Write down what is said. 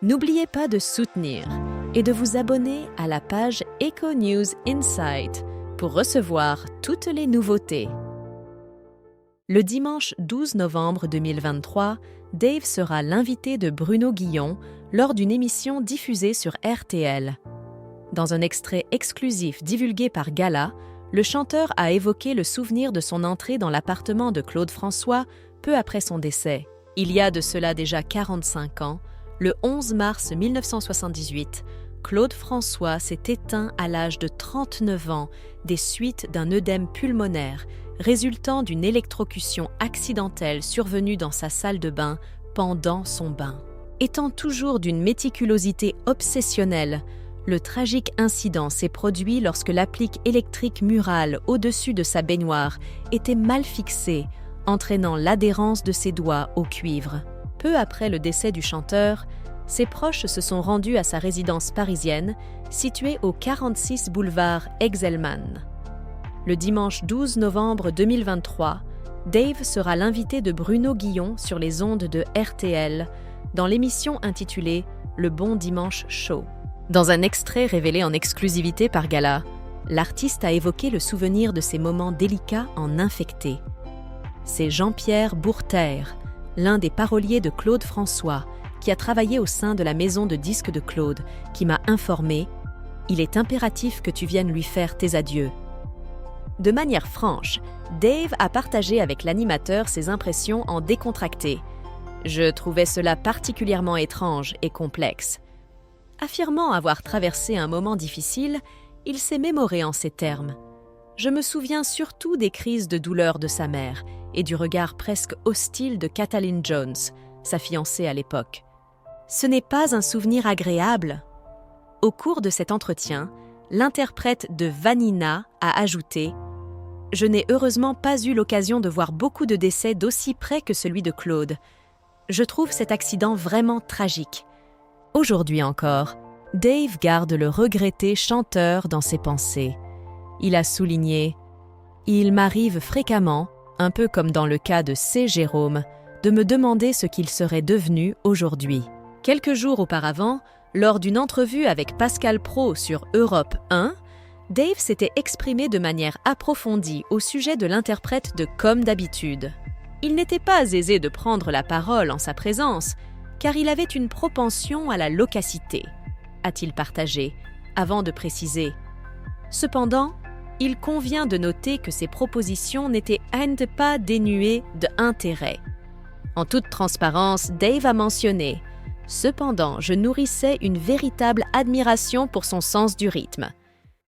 N'oubliez pas de soutenir et de vous abonner à la page Eco News Insight pour recevoir toutes les nouveautés. Le dimanche 12 novembre 2023, Dave sera l'invité de Bruno Guillon lors d'une émission diffusée sur RTL. Dans un extrait exclusif divulgué par Gala, le chanteur a évoqué le souvenir de son entrée dans l'appartement de Claude François peu après son décès. Il y a de cela déjà 45 ans, le 11 mars 1978, Claude François s'est éteint à l'âge de 39 ans des suites d'un œdème pulmonaire résultant d'une électrocution accidentelle survenue dans sa salle de bain pendant son bain. Étant toujours d'une méticulosité obsessionnelle, le tragique incident s'est produit lorsque l'applique électrique murale au-dessus de sa baignoire était mal fixée, entraînant l'adhérence de ses doigts au cuivre. Peu après le décès du chanteur, ses proches se sont rendus à sa résidence parisienne, située au 46 boulevard Exelman. Le dimanche 12 novembre 2023, Dave sera l'invité de Bruno Guillon sur les ondes de RTL, dans l'émission intitulée « Le Bon Dimanche Show ». Dans un extrait révélé en exclusivité par Gala, l'artiste a évoqué le souvenir de ces moments délicats en infecté. C'est Jean-Pierre Bourtère, l'un des paroliers de Claude François, qui a travaillé au sein de la maison de disques de Claude, qui m'a informé « Il est impératif que tu viennes lui faire tes adieux ». De manière franche, Dave a partagé avec l'animateur ses impressions en décontracté. Je trouvais cela particulièrement étrange et complexe. Affirmant avoir traversé un moment difficile, il s'est mémoré en ces termes. Je me souviens surtout des crises de douleur de sa mère et du regard presque hostile de Kathleen Jones, sa fiancée à l'époque. Ce n'est pas un souvenir agréable. Au cours de cet entretien, l'interprète de Vanina a ajouté « Je n'ai heureusement pas eu l'occasion de voir beaucoup de décès d'aussi près que celui de Claude. Je trouve cet accident vraiment tragique. » Aujourd'hui encore, Dave garde le regretté chanteur dans ses pensées. Il a souligné « Il m'arrive fréquemment, un peu comme dans le cas de C. Jérôme, de me demander ce qu'il serait devenu aujourd'hui. » Quelques jours auparavant, lors d'une entrevue avec Pascal Praud sur Europe 1, Dave s'était exprimé de manière approfondie au sujet de l'interprète de Comme d'habitude. Il n'était pas aisé de prendre la parole en sa présence, car il avait une propension à la loquacité, a-t-il partagé, avant de préciser. Cependant, il convient de noter que ces propositions n'étaient pas dénuées d'intérêt. En toute transparence, Dave a mentionné « Cependant, je nourrissais une véritable admiration pour son sens du rythme.